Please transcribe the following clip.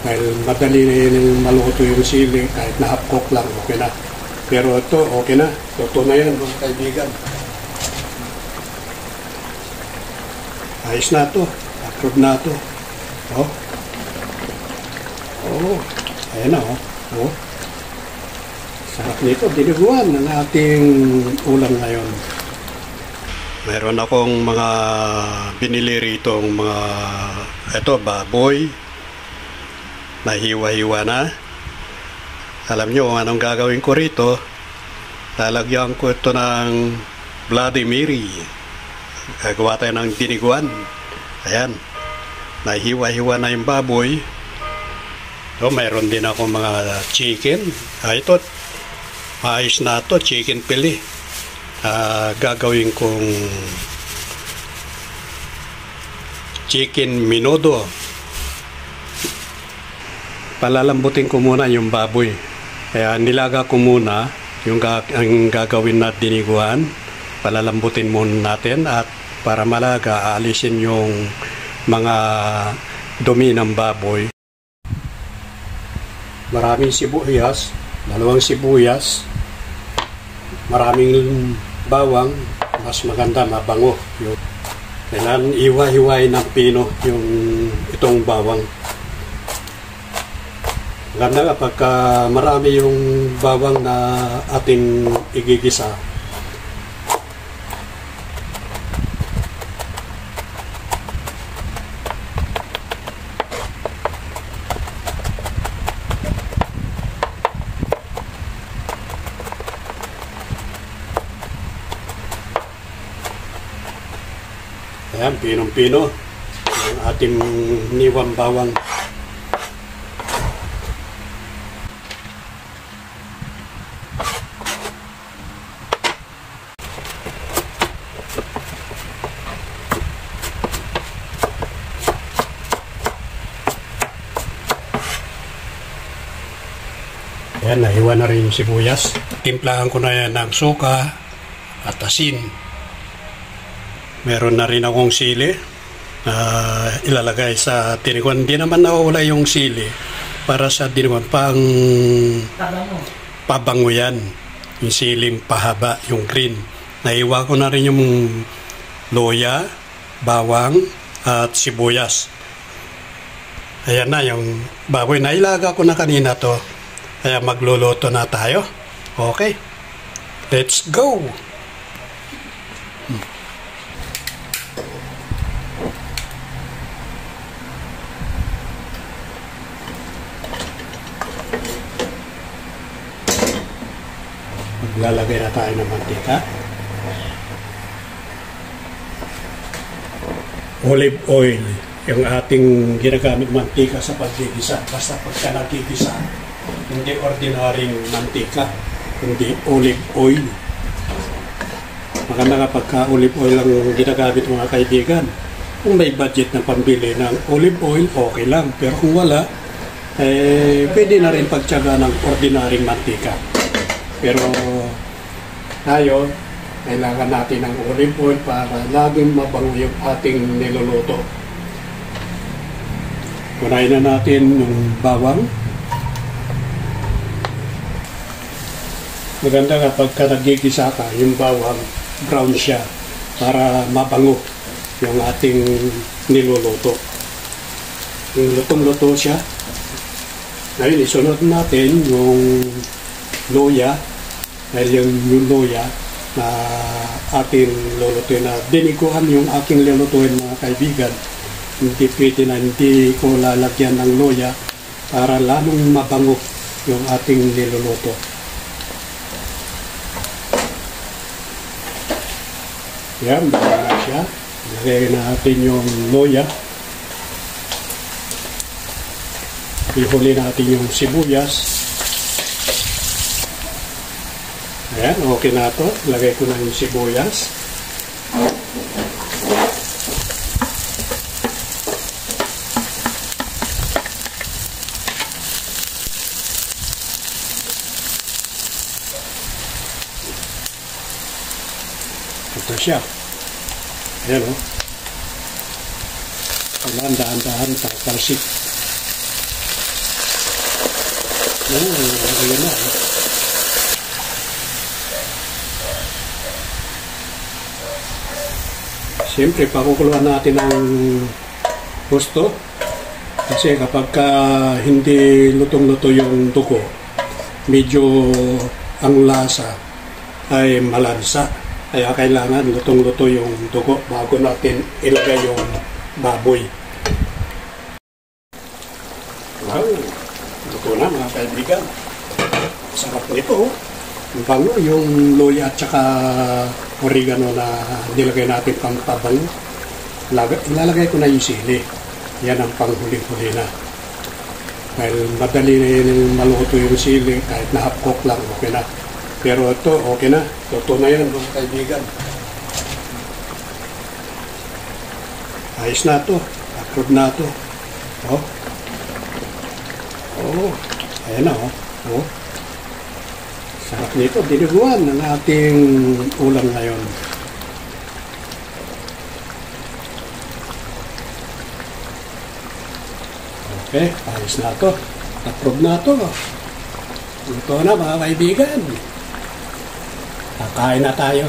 Dahil madali na yun maluto yung sili, kahit na half cook lang, okay na. Pero ito, okay na. Totoo na yan, mga kaibigan. Ayos na ito. Approve na ito. Oh. Oh. Ayan na, oh. Oh. Sarap nito. Diniguan ng ating ulam ngayon. Meron akong mga binili rito, mga ito, baboy. Nahiwa-hiwa na. Alam nyo kung anong gagawin ko rito. Lalagyan ko ito ng Bloody Mary. Gagawa tayo ng diniguan. Ayan. Nahiwa-hiwa na yung baboy. So, mayroon din ako mga chicken. Ito. Maayos na ito. Chicken pili. Gagawin kong chicken menudo. Palalambutin ko muna yung baboy. Kaya nilaga ko muna yung ang gagawin na diniguan. Palalambutin muna natin at para malaga aalisin yung mga dumi ng baboy. Maraming sibuyas, 2 sibuyas, maraming bawang, mas maganda, mabango. Kailangan iwa-hiwain ng pino yung itong bawang. Ganda kapag marami yung bawang na ating igigisa. Ayan, pinong-pino yung ating niwang bawang. Ayan, nahiwa na rin yung sibuyas. Timplahan ko na yan ng suka at asin. Meron na rin akong sili. Ilalagay sa diniguan. Hindi naman nawawala yung sili para sa diniguan. Pabango yan. Yung siling pahaba, yung green. Nahiwa ko na rin yung loya, bawang at sibuyas. Ayan na yung baboy. Nailaga ko na kanina to. Kaya magluluto na tayo. Okay. Let's go! Maglalagay na tayo ng mantika. Olive oil. Yung ating ginagamit mantika sa paggigisa. Basta pagka nagigisa, hindi ordinaryong mantika, hindi olive oil. Maganda kapag olive oil ang ginagamit mga kaibigan. Kung may budget na pambili ng olive oil, okay lang. Pero kung wala, pwede na rin pagtyaga ng ordinaryong mantika. Pero tayo, kailangan natin ng olive oil para laging mabango yung ating niluluto. Kunain na natin yung bawang. Maganda kapag nagigisa ka, yung bawang, brown siya para mabango yung ating niluluto. Yung lutong-luto siya. Ngayon, isunod natin yung loya. Dahil yung loya na ating lulutuin na diniguan yung aking lulutuin mga kaibigan. Hindi pwede na hindi ko lalagyan ng loya para lalong mabango yung ating niluluto. Yan, mabango na siya. Lagay natin yung loya. Ihuli natin yung sibuyas. Ayan, okay na ito. Lagay ko na yung sibuyas. Ito siya. Ayan o. Kailangan dahan-dahan, talsik. Ayan na. Siyempre, pakukuluan natin ang gusto. Kasi kapag hindi lutong-luto yung dugo, medyo ang lasa ay malansa. Kaya kailangan lutong-luto yung dugo bago natin ilagay yung baboy. Wow, luto na mga kaibigan. Sarap nito. Bango yung luya at saka oregano na nilagay natin pang pabango. Ilalagay ko na yung sili. Yan ang panghuli-huli na. Dahil madali na maluto yung sili, kahit na half cook lang, okay na. Pero ito, okay na. Luto na yan mga kaibigan. Ayos na ito. Approve na ito. Oh. Oh. Ayan na, oh. Oh. Sarap nito, diniguan ng ating ulam ngayon. Okay, ayos na ito. Approve na ito. Ito na mga kaibigan. Kakain na tayo.